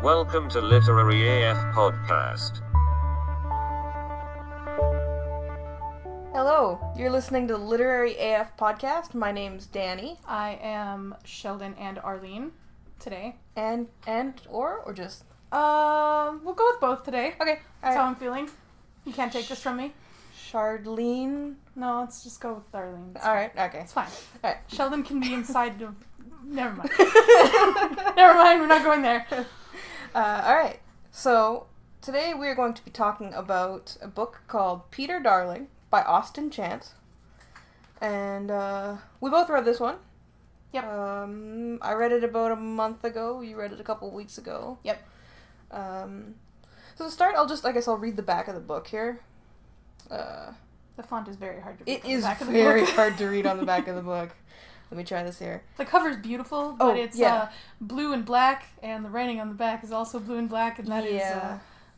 Welcome to Literary AF Podcast. Hello, you're listening to Literary AF Podcast. My name's Danny. I am Sheldon and Arlene today. Or just? We'll go with both today. Okay. That's how I'm feeling. You can't take this from me. Shardlene? No, let's just go with Arlene. Alright, okay. It's fine. Alright. Sheldon can be inside of... Never mind. Never mind, we're not going there. Alright. So, today we're going to be talking about a book called Peter Darling by Austin Chant. And, we both read this one. Yep. I read it about a month ago. You read it a couple weeks ago. Yep. So to start, I'll read the back of the book here. The font is very hard to read. It is very hard to read on the back of the book. Let me try this here. The cover's beautiful, but it's blue and black, and the writing on the back is also blue and black, and that is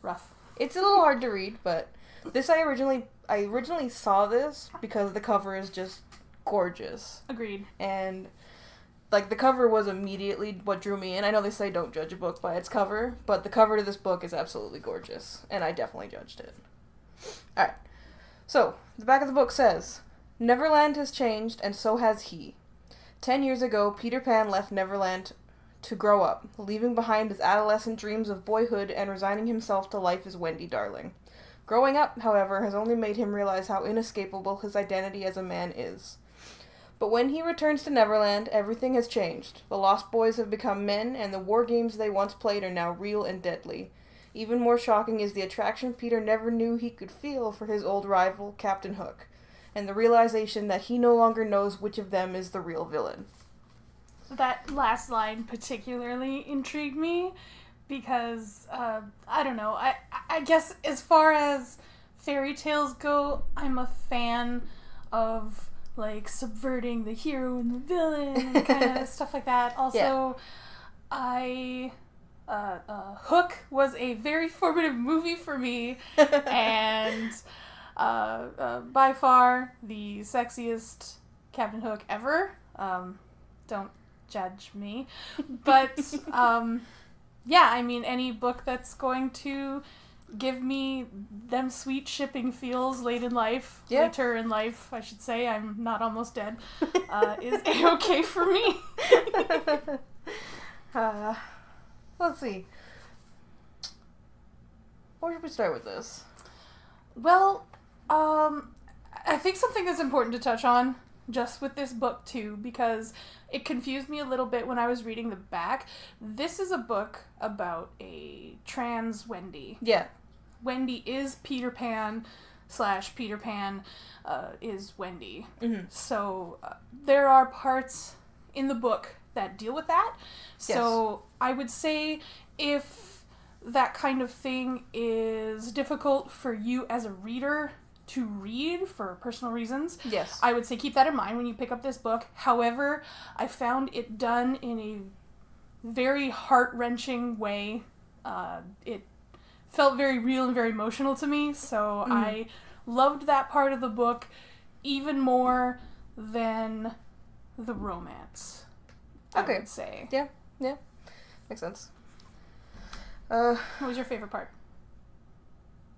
rough. It's a little hard to read, but this I originally saw this because the cover is just gorgeous. Agreed. And like the cover was immediately what drew me in. I know they say don't judge a book by its cover, but the cover to this book is absolutely gorgeous, and I definitely judged it. Alright. So, the back of the book says, Neverland has changed, and so has he. 10 years ago, Peter Pan left Neverland to grow up, leaving behind his adolescent dreams of boyhood and resigning himself to life as Wendy Darling. Growing up, however, has only made him realize how inescapable his identity as a man is. But when he returns to Neverland, everything has changed. The Lost Boys have become men, and the war games they once played are now real and deadly. Even more shocking is the attraction Peter never knew he could feel for his old rival, Captain Hook, and the realization that he no longer knows which of them is the real villain. That last line particularly intrigued me because, I don't know, I guess as far as fairy tales go, I'm a fan of, like, subverting the hero and the villain and kind of stuff like that. Also, Hook was a very formative movie for me, and by far the sexiest Captain Hook ever. Don't judge me. But, yeah, I mean, any book that's going to give me them sweet shipping feels later in life, I should say, I'm not almost dead, is A-okay for me. Let's see. Where should we start with this? Well, I think something that's important to touch on just with this book too, because it confused me a little bit when I was reading the back. This is a book about a trans Wendy. Yeah. Wendy is Peter Pan / Peter Pan is Wendy. Mm-hmm. So there are parts in the book that deal with that. So I would say if that kind of thing is difficult for you as a reader to read for personal reasons, I would say keep that in mind when you pick up this book. However, I found it done in a very heart-wrenching way. It felt very real and very emotional to me, so I loved that part of the book even more than the romance. I would say. Yeah. Makes sense. What was your favorite part?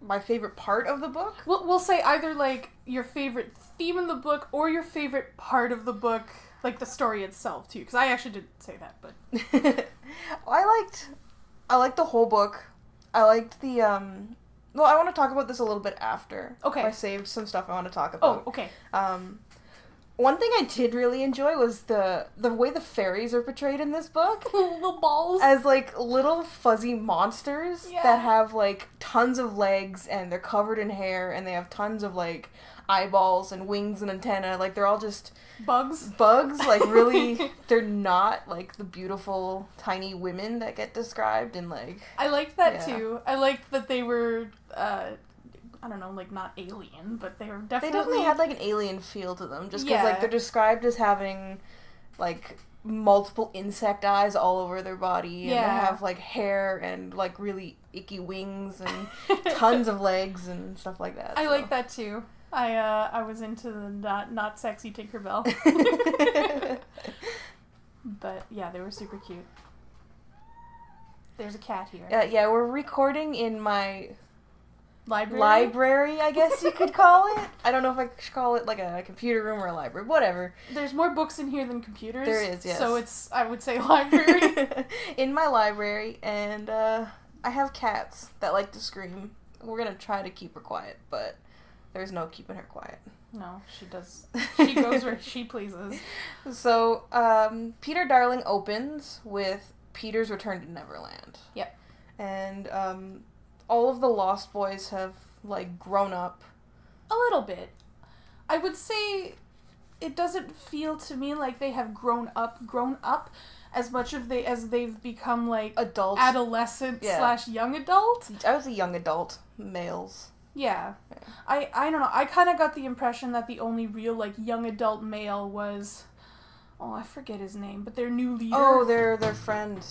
My favorite part of the book? We'll say either, like, your favorite theme in the book or your favorite part of the book, like the story itself, too. Because I actually didn't say that, but... I liked the whole book. I liked the, well, I want to talk about this a little bit after. Okay. I saved some stuff I want to talk about. Oh, okay. One thing I did really enjoy was the way the fairies are portrayed in this book. The balls. As, like, little fuzzy monsters that have, like, tons of legs, and they're covered in hair, and they have tons of, like, eyeballs and wings and antennae. Like, they're all just... Bugs, like, really... They're not, like, the beautiful, tiny women that get described in, like... I liked that, too. I liked that they were, I don't know, like, not alien, but they were definitely... They definitely had, like, an alien feel to them, just because, like, they're described as having, like, multiple insect eyes all over their body, and they have, like, hair and, like, really icky wings and tons of legs and stuff like that. I like that, too. I was into the not sexy Tinkerbell. But, yeah, they were super cute. There's a cat here. Yeah, we're recording in my Library, I guess you could call it. I don't know if I should call it like a computer room or a library. Whatever. There's more books in here than computers. There is, yes. So it's, I would say, library. In my library, and I have cats that like to scream. We're gonna try to keep her quiet, but there's no keeping her quiet. No, she does. She goes where she pleases. So, Peter Darling opens with Peter's Return to Neverland. Yep. And all of the Lost Boys have, like, grown up. A little bit. I would say it doesn't feel to me like they have grown up as much as they've become, like, adults. Adolescent / young adult. I was a young adult. Males. Yeah. I don't know. I kind of got the impression that the only real, like, young adult male was... Oh, I forget his name, but their new leader. Oh, their friend.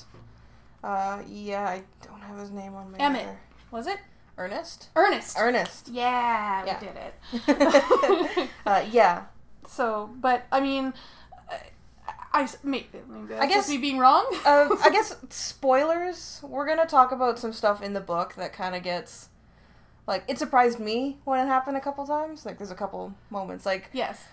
Yeah, I don't have his name on my Emmett. letter. Was it? Ernest? Ernest. Yeah, we did it. Yeah. So, but, I mean... I guess me being wrong? I guess, spoilers, we're gonna talk about some stuff in the book that kind of gets... Like, it surprised me when it happened a couple times. Like, there's a couple moments. Like, yes.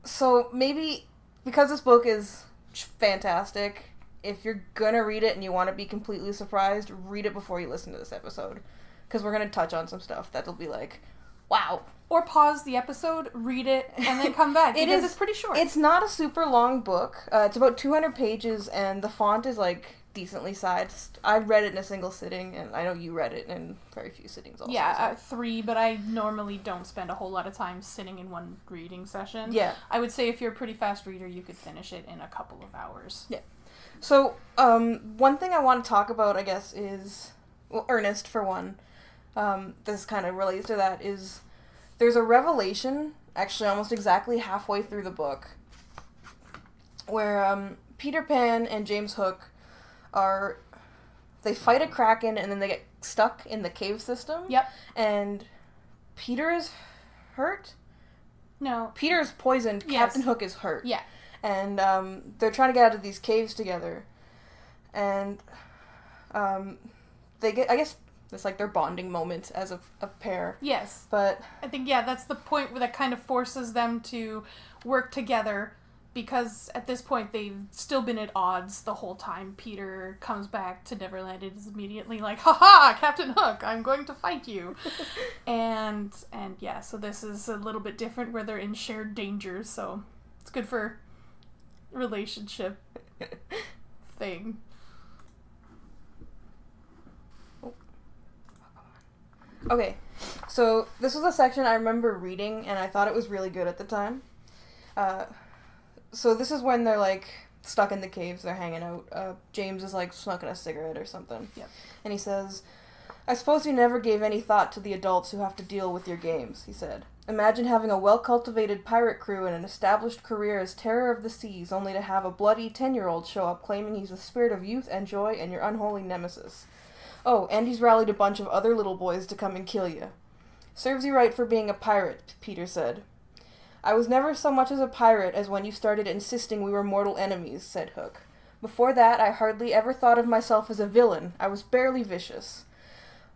So, maybe, because this book is fantastic, if you're gonna read it and you want to be completely surprised, read it before you listen to this episode. Because we're gonna touch on some stuff that'll be like, wow. Or pause the episode, read it, and then come back. It's pretty short. It's not a super long book. It's about 200 pages, and the font is, like, decently sized. I read it in a single sitting, and I know you read it in very few sittings also. Yeah, 3, but I normally don't spend a whole lot of time sitting in one reading session. Yeah. I would say if you're a pretty fast reader, you could finish it in a couple of hours. Yeah. So, one thing I want to talk about, I guess, is... Well, Ernest, for one. This kind of relates to that, is... There's a revelation, actually almost exactly halfway through the book, where Peter Pan and James Hook they fight a kraken and then they get stuck in the cave system. Yep. And Peter is hurt? No. Peter's poisoned. Yes. Captain Hook is hurt. Yeah. And they're trying to get out of these caves together. And they get, I guess, it's like their bonding moment as a pair. Yes. But I think, that's the point where that kind of forces them to work together, because at this point they've still been at odds the whole time. Peter comes back to Neverland and is immediately like, "Ha-ha, Captain Hook, I'm going to fight you." and yeah, so this is a little bit different where they're in shared danger, so it's good for relationship thing. Okay, so this was a section I remember reading, and I thought it was really good at the time. So this is when they're, like, stuck in the caves, they're hanging out. James is, like, smoking a cigarette or something. Yep. And he says, "I suppose you never gave any thought to the adults who have to deal with your games," he said. "Imagine having a well-cultivated pirate crew and an established career as terror of the seas, only to have a bloody 10-year-old show up claiming he's the spirit of youth and joy and your unholy nemesis. Oh, and he's rallied a bunch of other little boys to come and kill you. Serves you right for being a pirate," Peter said. "I was never so much as a pirate as when you started insisting we were mortal enemies," said Hook. "Before that, I hardly ever thought of myself as a villain. I was barely vicious.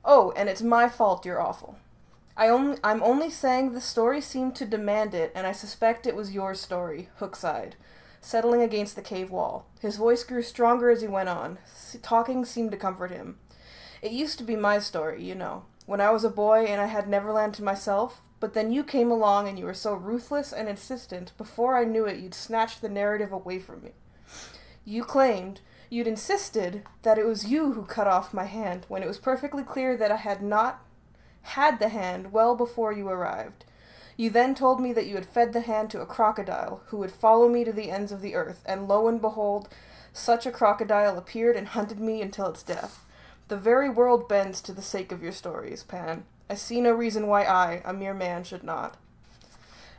Oh, and it's my fault you're awful. I'm only saying the story seemed to demand it, and I suspect it was your story," Hook sighed, settling against the cave wall. His voice grew stronger as he went on. Talking seemed to comfort him. "It used to be my story, you know, when I was a boy and I had Neverland to myself, but then you came along and you were so ruthless and insistent, before I knew it you'd snatched the narrative away from me. You'd insisted that it was you who cut off my hand, when it was perfectly clear that I had not had the hand well before you arrived. You then told me that you had fed the hand to a crocodile, who would follow me to the ends of the earth, and lo and behold, such a crocodile appeared and hunted me until its death. The very world bends to the sake of your stories, Pan. I see no reason why I, a mere man, should not."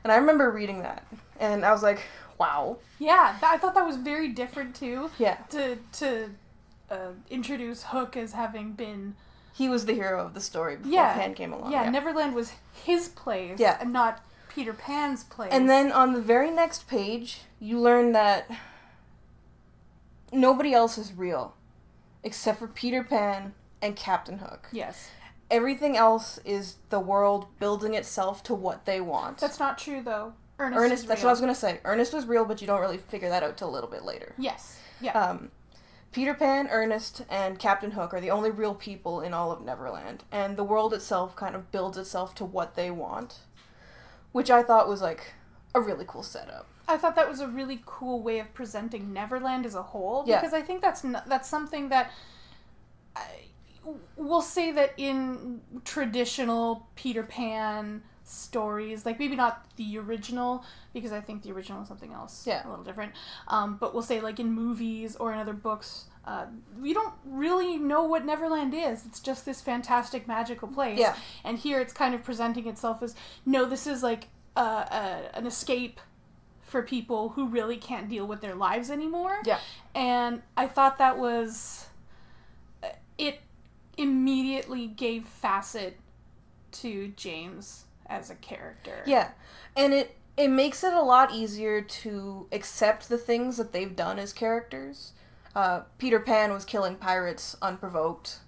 And I remember reading that, and I was like, wow. Yeah, I thought that was very different, too. Yeah. To introduce Hook as having been... He was the hero of the story before Pan came along. Yeah, Neverland was his place, and not Peter Pan's place. And then on the very next page, you learn that nobody else is real. except for Peter Pan and Captain Hook. Yes. Everything else is the world building itself to what they want. That's not true, though. Ernest is real. That's what I was going to say. Ernest was real, but you don't really figure that out till a little bit later. Yes. Yeah. Peter Pan, Ernest, and Captain Hook are the only real people in all of Neverland, and the world itself kind of builds itself to what they want, which I thought was, like, a really cool setup. I thought that was a really cool way of presenting Neverland as a whole, Yeah. because I think that's something that... we'll say that in traditional Peter Pan stories, like maybe not the original, because I think the original is something else, a little different, but we'll say like in movies or in other books, we don't really know what Neverland is. It's just this fantastic magical place. Yeah. And here it's kind of presenting itself as, no, this is like an escape for people who really can't deal with their lives anymore. Yeah. And I thought that was... it immediately gave facet to James as a character. Yeah. And it makes it a lot easier to accept the things that they've done as characters. Peter Pan was killing pirates unprovoked,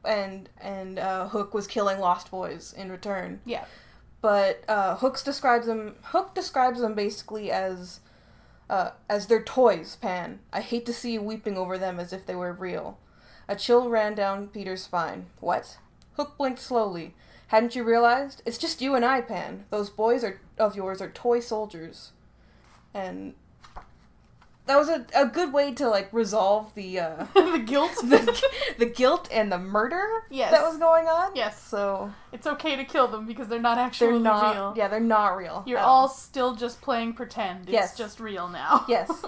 and Hook was killing Lost Boys in return. Yeah. But Hook describes them basically as their toys, Pan. I hate to see you weeping over them as if they were real. A chill ran down Peter's spine. What? Hook blinked slowly. Hadn't you realized? It's just you and I, Pan. Those boys of yours are toy soldiers. And that was a good way to, like, resolve the the guilt. the guilt and the murder Yes. that was going on. Yes. So It's okay to kill them because they're not actually real. Yeah, they're not real. You're all still just playing pretend. It's just real now. Yes.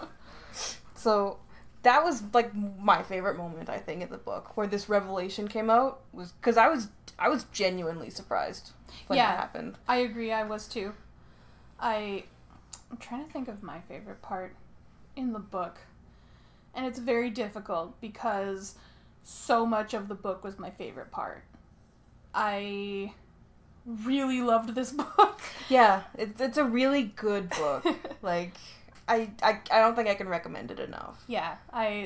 So that was, like, my favorite moment, I think, in the book, where this revelation came out, was because I was genuinely surprised when that happened. I agree, I was too. I'm trying to think of my favorite part in the book, and it's very difficult because so much of the book was my favorite part. I really loved this book. Yeah, it's a really good book. Like, I don't think I can recommend it enough. Yeah,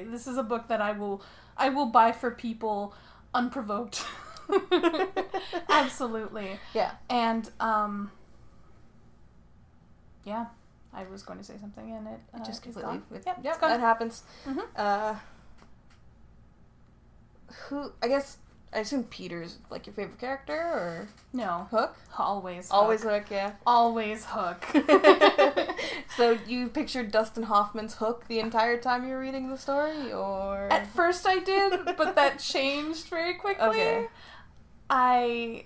this is a book that I will buy for people unprovoked. Absolutely. Yeah. And yeah, I was going to say something and it just completely. Yep, Yep, that happens. Mm-hmm. I assume Peter's, like, your favorite character, or No. Hook? Always Hook. Always Hook, yeah. Always Hook. So you pictured Dustin Hoffman's Hook the entire time you were reading the story, or? At first I did, but that changed very quickly. Okay. I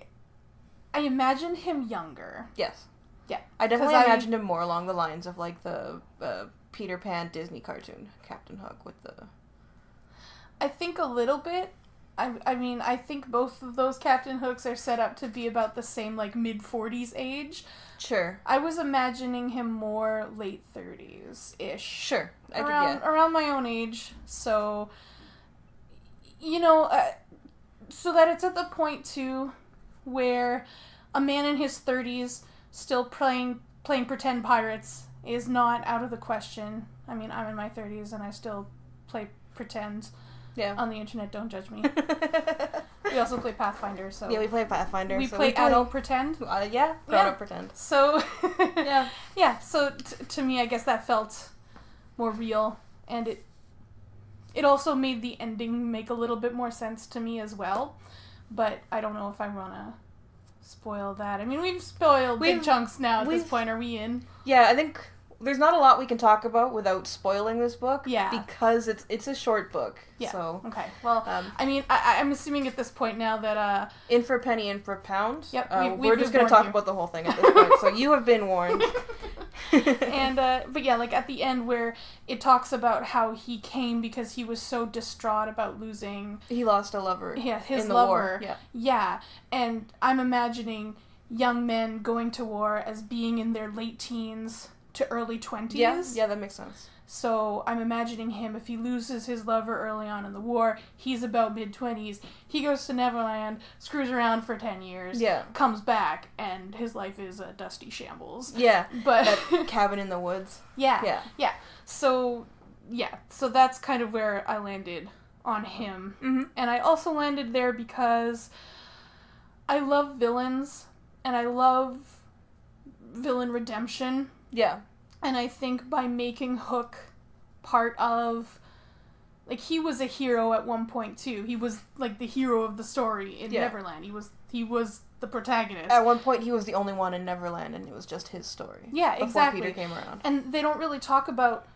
imagined him younger. Yes. Yeah. I definitely imagined him more along the lines of, like, the Peter Pan Disney cartoon, Captain Hook, with the... I think a little bit. I mean, I think both of those Captain Hooks are set up to be about the same, like, mid-40s age. Sure. I was imagining him more late 30s-ish. Sure. Around my own age. So, you know, so that it's at the point, too, where a man in his 30s still playing pretend pirates is not out of the question. I mean, I'm in my 30s and I still play pretend. Yeah. On the internet, don't judge me. We also play Pathfinder, so... Yeah, we play Pathfinder. We play adult pretend. Grown-up pretend. So, yeah. Yeah, so to me, I guess that felt more real, and it also made the ending make a little bit more sense to me as well, but I don't know if I want to spoil that. I mean, we've spoiled big chunks now at this point. Are we in? Yeah, I think... There's not a lot we can talk about without spoiling this book. Yeah. Because it's a short book. Yeah. So. Okay. Well, I mean, I'm assuming at this point now that in for a penny, in for a pound. Yep. We're just going to talk about the whole thing at this point. So you have been warned. And but yeah, like at the end where it talks about how he came because he was so distraught about losing. He lost a lover. Yeah, his in the lover. War. Yeah. Yeah, and I'm imagining young men going to war as being in their late teens to early 20s. Yeah, that makes sense. So I'm imagining him, if he loses his lover early on in the war, he's about mid-20s, he goes to Neverland, screws around for 10 years, comes back, and his life is a dusty shambles. Yeah, but that cabin in the woods. Yeah. So that's kind of where I landed on him. And I also landed there because I love villains, and I love villain redemption. Yeah. And I think by making Hook part of... Like, he was a hero at one point, too. He was, like, the hero of the story in Neverland. He was the protagonist. At one point, he was the only one in Neverland, and it was just his story. Yeah, exactly. Before Peter came around. And they don't really talk about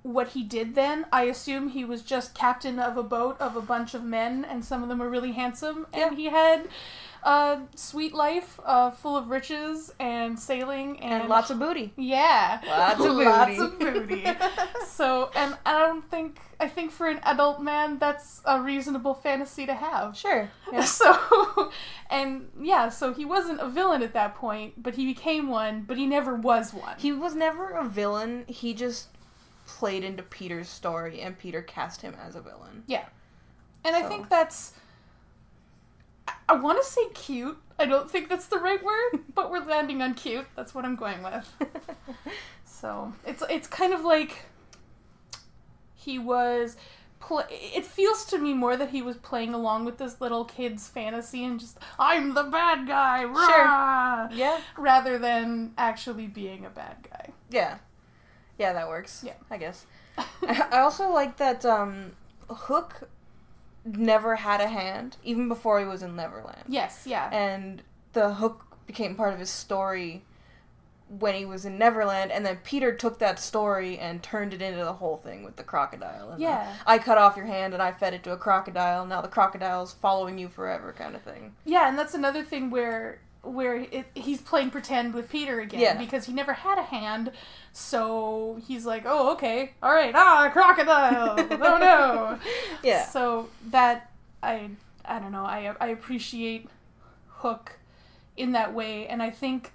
what he did then. I assume he was just captain of a boat of a bunch of men, and some of them were really handsome, and he had a sweet life full of riches and sailing and lots of booty. Yeah. Lots of booty. Lots of booty. So, and I think for an adult man, that's a reasonable fantasy to have. Sure. Yeah. So, so he wasn't a villain at that point, but he became one, but he never was one. He was never a villain. He just played into Peter's story, and Peter cast him as a villain. Yeah. And I think that's... I want to say cute. I don't think that's the right word, but we're landing on cute. That's what I'm going with. So, it's kind of like he was... It feels to me more that he was playing along with this little kid's fantasy and just, I'm the bad guy, rah! Sure. Yeah. Rather than actually being a bad guy. Yeah. Yeah, that works. Yeah. I guess. I also like that Hook never had a hand, even before he was in Neverland. Yes, yeah. And the Hook became part of his story when he was in Neverland, and then Peter took that story and turned it into the whole thing with the crocodile. And I cut off your hand and I fed it to a crocodile, now the crocodile's following you forever kind of thing. Yeah, and that's another thing where he's playing pretend with Peter again, because he never had a hand, so he's like, oh, okay, alright, crocodile, oh no! Yeah. So that, I don't know, I appreciate Hook in that way, and I think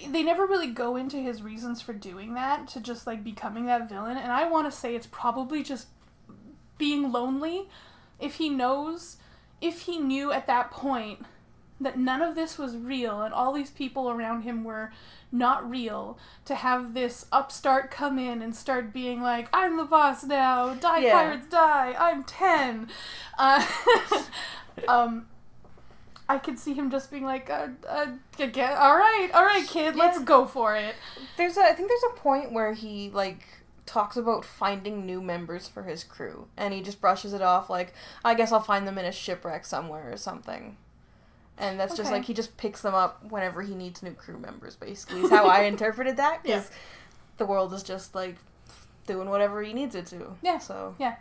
they never really go into his reasons for doing that, to just, like, becoming that villain, and I want to say it's probably just being lonely. If he knew at that point that none of this was real and all these people around him were not real, to have this upstart come in and start being like, I'm the boss now, die pirates die, I'm 10. I could see him just being like, alright, kid, let's go for it. I think there's a point where he, like, talks about finding new members for his crew, and he just brushes it off like, I guess I'll find them in a shipwreck somewhere or something. And that's just, like, he just picks them up whenever he needs new crew members, basically, is how I interpreted that, because the world is just, like, doing whatever he needs it to. Yeah, so. Yeah.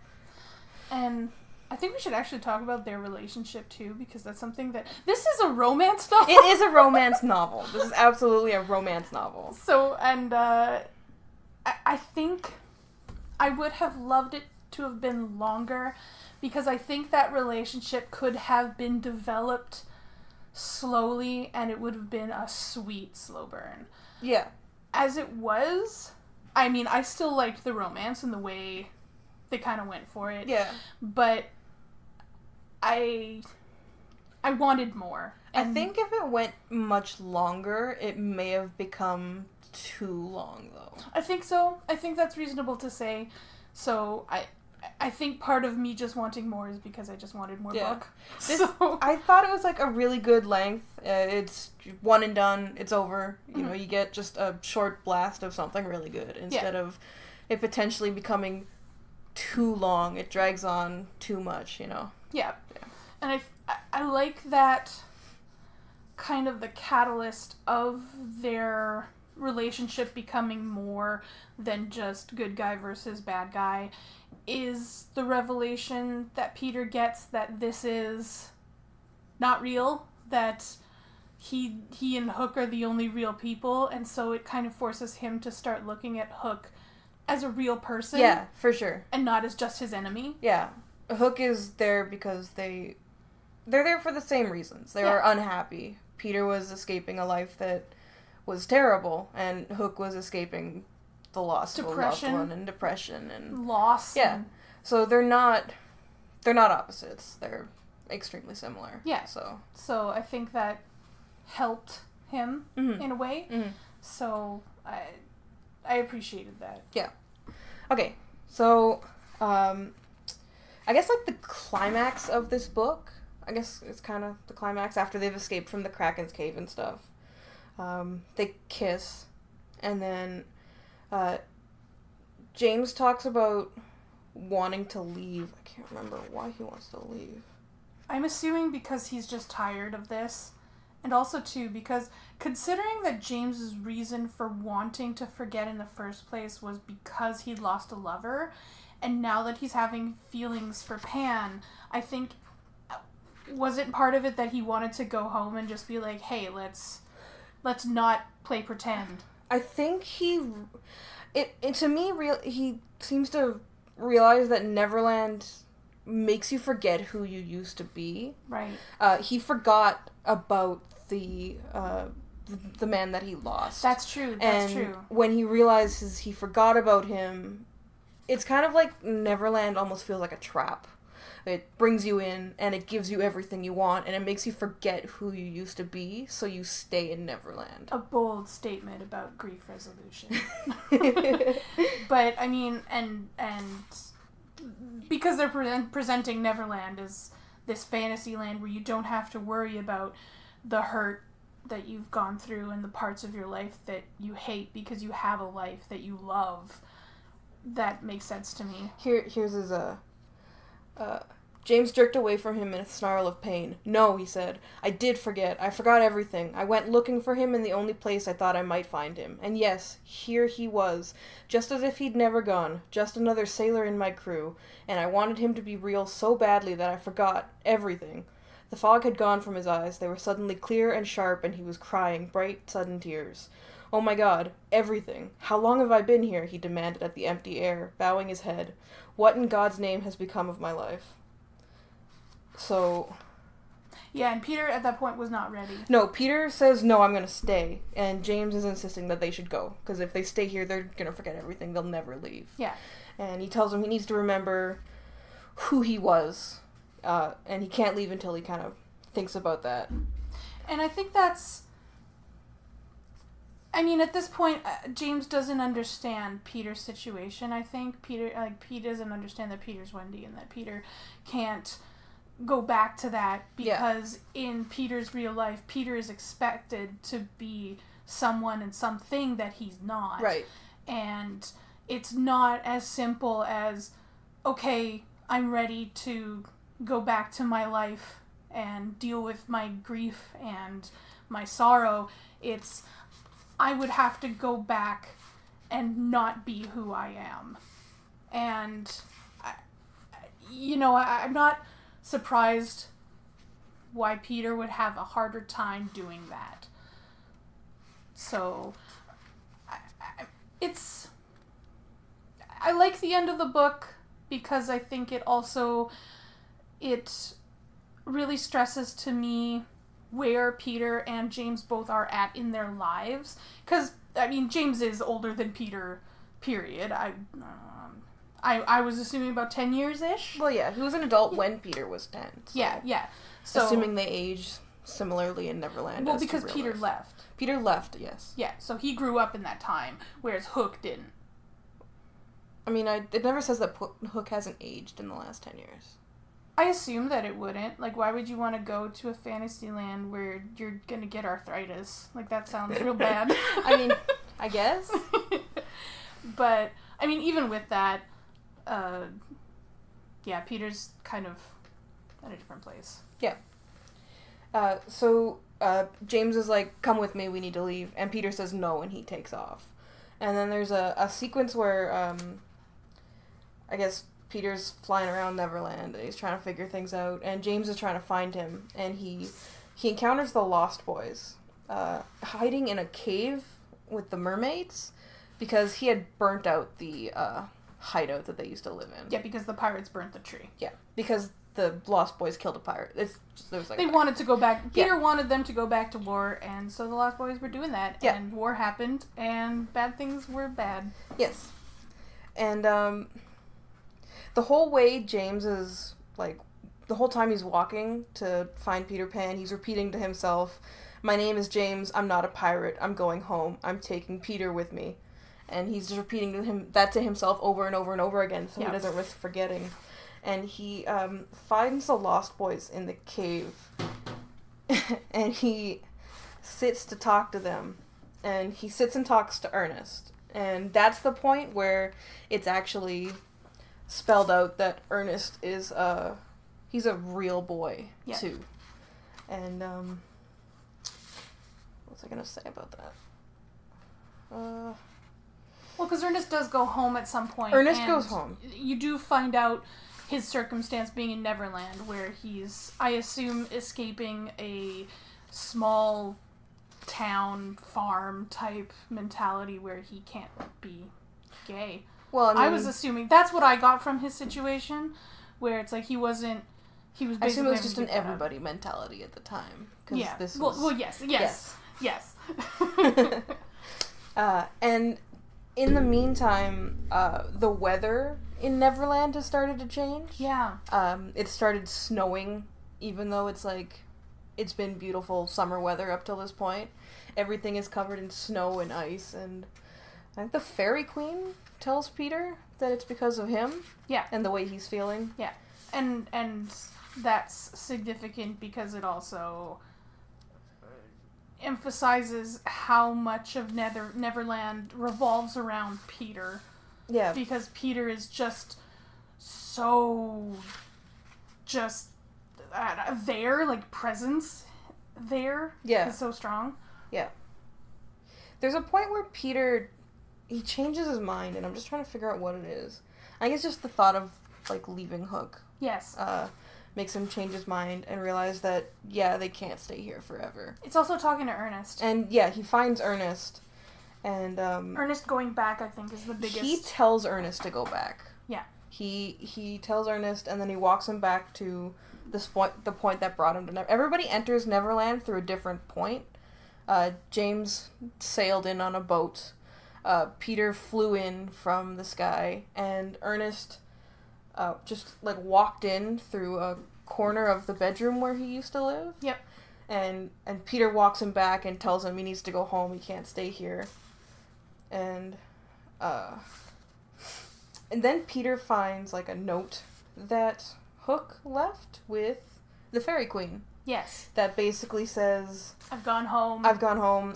And I think we should actually talk about their relationship, too, because that's something that... This is a romance novel! It is a romance novel. This is absolutely a romance novel. So, and, I think I would have loved it to have been longer, because I think that relationship could have been developed slowly, and it would have been a sweet slow burn. Yeah. As it was, I mean, I still liked the romance and the way they kind of went for it. Yeah. But I wanted more. And I think if it went much longer, it may have become too long, though. I think so. I think that's reasonable to say. So, I think part of me just wanting more is because I just wanted more book. I thought it was, like, a really good length. It's one and done. It's over. You know, you get just a short blast of something really good instead of it potentially becoming too long. It drags on too much, you know? Yeah. And I like that kind of the catalyst of their relationship becoming more than just good guy versus bad guy is the revelation that Peter gets that this is not real, that he and Hook are the only real people, and so it kind of forces him to start looking at Hook as a real person. Yeah, for sure. And not as just his enemy. Yeah. Hook is there because they're there for the same reasons. They were unhappy. Peter was escaping a life that was terrible, and Hook was escaping the loss of a loved one and depression and loss. Yeah. So they're not opposites. They're extremely similar. Yeah. So I think that helped him in a way. Mm-hmm. So I appreciated that. Yeah. Okay. So I guess, like, the climax of this book, I guess it's kind of the climax after they've escaped from the Kraken's cave and stuff. They kiss, and then James talks about wanting to leave. I can't remember why he wants to leave. I'm assuming because he's just tired of this. And also, too, because considering that James's reason for wanting to forget in the first place was because he'd lost a lover, and now that he's having feelings for Pan, I think, wasn't part of it that he wanted to go home and just be like, hey, let's not play pretend? I think he seems to realize that Neverland makes you forget who you used to be. Right. He forgot about the man that he lost. That's true. And when he realizes he forgot about him, it's kind of like Neverland almost feels like a trap. It brings you in, and it gives you everything you want, and it makes you forget who you used to be, so you stay in Neverland. A bold statement about grief resolution. But, I mean, and because they're presenting Neverland as this fantasy land where you don't have to worry about the hurt that you've gone through and the parts of your life that you hate because you have a life that you love, that makes sense to me. Here's his, James jerked away from him in a snarl of pain. No, he said. I did forget. I forgot everything. I went looking for him in the only place I thought I might find him. And yes, here he was, just as if he'd never gone, just another sailor in my crew, and I wanted him to be real so badly that I forgot everything. The fog had gone from his eyes. They were suddenly clear and sharp, and he was crying bright, sudden tears. Oh my God, everything. How long have I been here? He demanded at the empty air, bowing his head. What in God's name has become of my life? So... Yeah, and Peter at that point was not ready. No, Peter says, no, I'm going to stay. And James is insisting that they should go. Because if they stay here, they're going to forget everything. They'll never leave. Yeah. And he tells him he needs to remember who he was. And he can't leave until he kind of thinks about that. And I think that's... I mean, at this point, James doesn't understand Peter's situation, I think. Pete doesn't understand that Peter's Wendy and that Peter can't go back to that because in Peter's real life, Peter is expected to be someone and something that he's not. Right. And it's not as simple as, okay, I'm ready to go back to my life and deal with my grief and my sorrow. It's, I would have to go back and not be who I am. And, I'm not surprised why Peter would have a harder time doing that. So, I like the end of the book because I think it really stresses to me where Peter and James both are at in their lives. Because, I mean, James is older than Peter, period. I was assuming about 10 years-ish. Well, yeah, he was an adult when Peter was 10. So. Yeah. So, assuming they age similarly in Neverland. Well, because Peter left. Peter left, yes. Yeah, so he grew up in that time, whereas Hook didn't. I mean, it never says that Hook hasn't aged in the last 10 years. I assume that it wouldn't. Like, why would you want to go to a fantasy land where you're gonna get arthritis? Like, that sounds real bad. I mean, I guess. But, I mean, even with that, Peter's kind of at a different place. Yeah. So James is like, come with me, we need to leave. And Peter says no, and he takes off. And then there's a sequence where, I guess Peter's flying around Neverland, and he's trying to figure things out, and James is trying to find him, and he encounters the Lost Boys, hiding in a cave with the mermaids, because he had burnt out the, hideout that they used to live in. Yeah, because the pirates burnt the tree. Yeah, because the Lost Boys killed a pirate. They wanted to go back. Peter wanted them to go back to war, and so the Lost Boys were doing that. Yeah. And war happened, and bad things were bad. Yes. And, the whole way James is, like, the whole time he's walking to find Peter Pan, he's repeating to himself, my name is James, I'm not a pirate, I'm going home, I'm taking Peter with me. And he's just repeating that to himself over and over and over again, so he doesn't risk forgetting. and he finds the Lost Boys in the cave, and he sits to talk to them, and he sits and talks to Ernest, and that's the point where it's actually spelled out that Ernest is he's a real boy too, and what's I gonna say about that? Well, because Ernest does go home at some point. Ernest goes home. You do find out his circumstance being in Neverland, where he's, I assume, escaping a small town farm type mentality where he can't be gay. Well, I mean, I was assuming that's what I got from his situation, where it's like he was I basically assume it was just an everybody mentality at the time. Yeah. This was... Well, yes. And in the meantime, the weather in Neverland has started to change. Yeah. It started snowing, even though it's been beautiful summer weather up till this point. Everything is covered in snow and ice, and I think the Fairy Queen tells Peter that it's because of him. Yeah. And the way he's feeling. Yeah. And that's significant because it also emphasizes how much of Neverland revolves around Peter. Yeah. Because Peter is just so there, like presence there. Yeah. Is so strong. Yeah. There's a point where Peter, he changes his mind, and I'm just trying to figure out what it is. I guess just the thought of, leaving Hook. Yes. Makes him change his mind and realize that, they can't stay here forever. It's also talking to Ernest. And, he finds Ernest, and, Ernest going back, I think, is the biggest... He tells Ernest to go back. Yeah. He tells Ernest, and then he walks him back to the point that brought him to Neverland. Everybody enters Neverland through a different point. James sailed in on a boat. Peter flew in from the sky, and Ernest just walked in through a corner of the bedroom where he used to live. Yep. And Peter walks him back and tells him he needs to go home. He can't stay here. And then Peter finds a note that Hook left with the Fairy Queen. Yes. That basically says, I've gone home.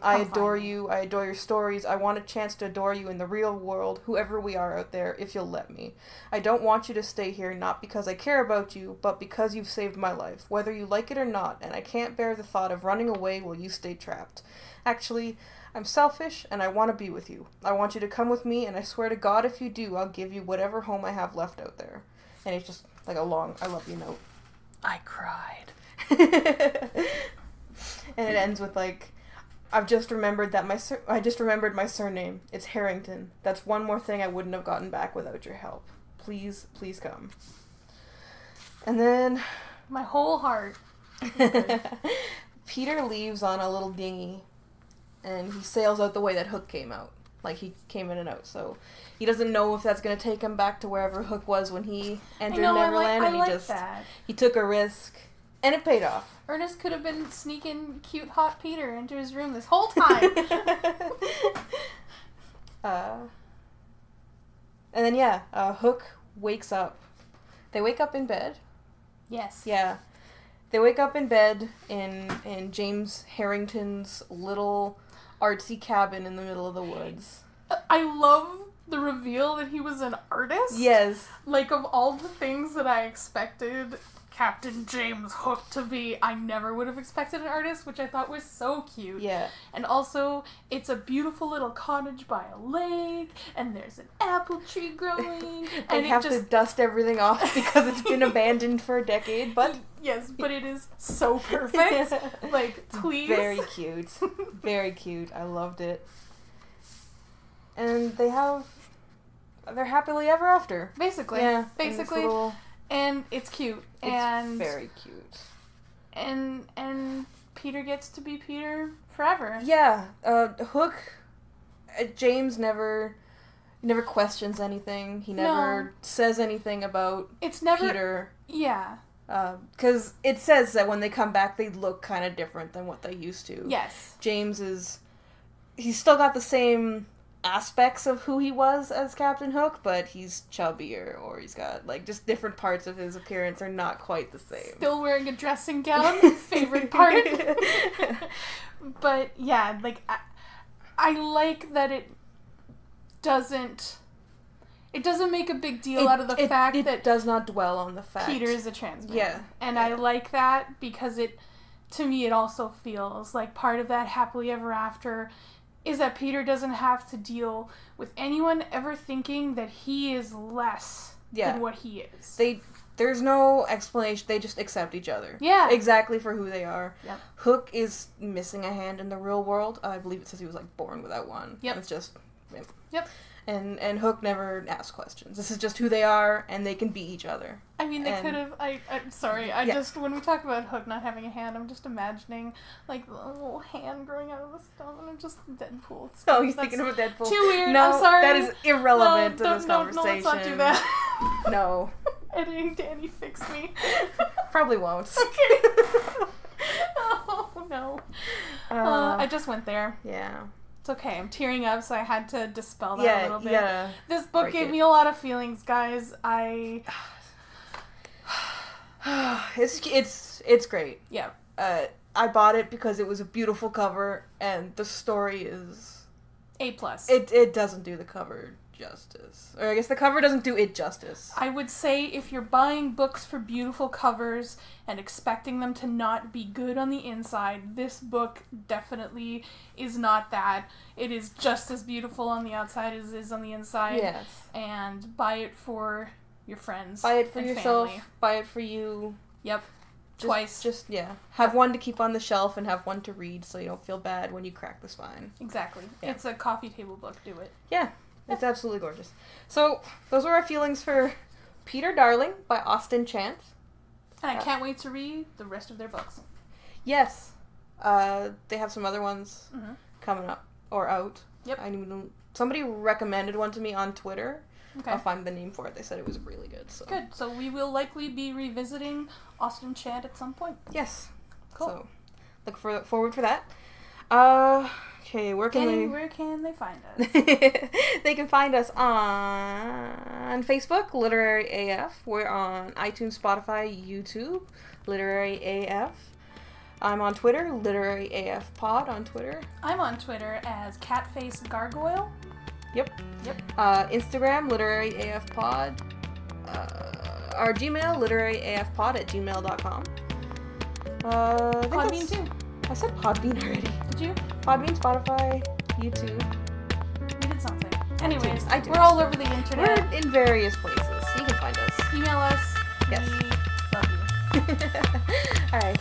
I adore you. I adore your stories. I want a chance to adore you in the real world, whoever we are out there, if you'll let me. I don't want you to stay here, not because I care about you, but because you've saved my life, whether you like it or not, and I can't bear the thought of running away while you stay trapped. Actually, I'm selfish, and I want to be with you. I want you to come with me, and I swear to God, if you do, I'll give you whatever home I have left out there. And it's just a long, I love you note. I cried. And it ends with I've just remembered that I just remembered my surname. It's Harrington. That's one more thing I wouldn't have gotten back without your help. Please, please come. And then my whole heart. Peter leaves on a little dinghy, and he sails out the way that Hook came out. He came in and out, so he doesn't know if that's going to take him back to wherever Hook was when he entered Neverland, he took a risk. And it paid off. Ernest could have been sneaking cute, hot Peter into his room this whole time. And then, Hook wakes up. They wake up in bed. Yes. Yeah. They wake up in bed in James Harrington's little artsy cabin in the middle of the woods. I love the reveal that he was an artist. Yes. Of all the things that I expected Captain James Hook to be, I never would have expected an artist, which I thought was so cute. Yeah. And also, it's a beautiful little cottage by a lake, and there's an apple tree growing. And have to dust everything off because it's been abandoned for a decade, but... Yes, but it is so perfect. Please. Very cute. Very cute. I loved it. And they're happily ever after. Basically. Yeah. Basically. And it's cute. It's very cute. And Peter gets to be Peter forever. Yeah. Hook, James never questions anything. He never says anything about Peter. Yeah. Because it says that when they come back, they look kind of different than what they used to. Yes. James he's still got the same aspects of who he was as Captain Hook, but he's chubbier, or he's got, like, just different parts of his appearance are not quite the same. Still wearing a dressing gown, favorite part. But, yeah, like, I like that it doesn't make a big deal out of the fact that it does not dwell on the fact Peter is a trans man. Yeah. And I like that because to me, it also feels like part of that happily ever after is that Peter doesn't have to deal with anyone ever thinking that he is less than what he is. There's no explanation. They just accept each other. Yeah. Exactly for who they are. Yep. Hook is missing a hand in the real world. I believe it says he was, like, born without one. Yep. It's just... Yep. And Hook never asks questions. This is just who they are, and they can be each other. I mean, they could have... I'm sorry. Just... When we talk about Hook not having a hand, I'm just imagining, like, the little hand growing out of the stone, and I'm just... Deadpool. Oh, you're thinking of a Deadpool. Too weird. No, I'm sorry. that is irrelevant to this conversation. No, let's not do that. No. Editing Danny, fix me. Probably won't. Okay. Oh, no. I just went there. Yeah. It's okay. I'm tearing up, so I had to dispel that a little bit. Yeah. This book gave me a lot of feelings, guys. It's great. Yeah. I bought it because it was a beautiful cover, and the story is A+. It doesn't do the cover justice. Or I guess the cover doesn't do it justice. I would say if you're buying books for beautiful covers and expecting them to not be good on the inside, this book definitely is not that. It is just as beautiful on the outside as it is on the inside. Yes. And buy it for your friends. Buy it for yourself. Family. Buy it for you. Yep. Twice. Have one to keep on the shelf and have one to read so you don't feel bad when you crack the spine. Exactly. Yeah. It's a coffee table book. Do it. Yeah. It's absolutely gorgeous. So, those were our feelings for Peter Darling by Austin Chant. And I can't wait to read the rest of their books. Yes. They have some other ones coming up or out. Yep. Somebody recommended one to me on Twitter. Okay. I'll find the name for it. They said it was really good. So. Good. So we will likely be revisiting Austin Chant at some point. Yes. Cool. So look forward for that. Okay, where can they find us? They can find us on Facebook, Literary AF. We're on iTunes, Spotify, YouTube, Literary AF. I'm on Twitter, LiteraryAFPod on Twitter. I'm on Twitter as Catface Gargoyle. Yep. Instagram, LiteraryAFPod. Our Gmail, LiteraryAFPod@gmail.com. Podbean too. I said Podbean already. Did you? Podbean, Spotify, YouTube. We did something. Anyways, iTunes. We're all over the internet. We're in various places. You can find us. Email us. Yes. We love you. Alright.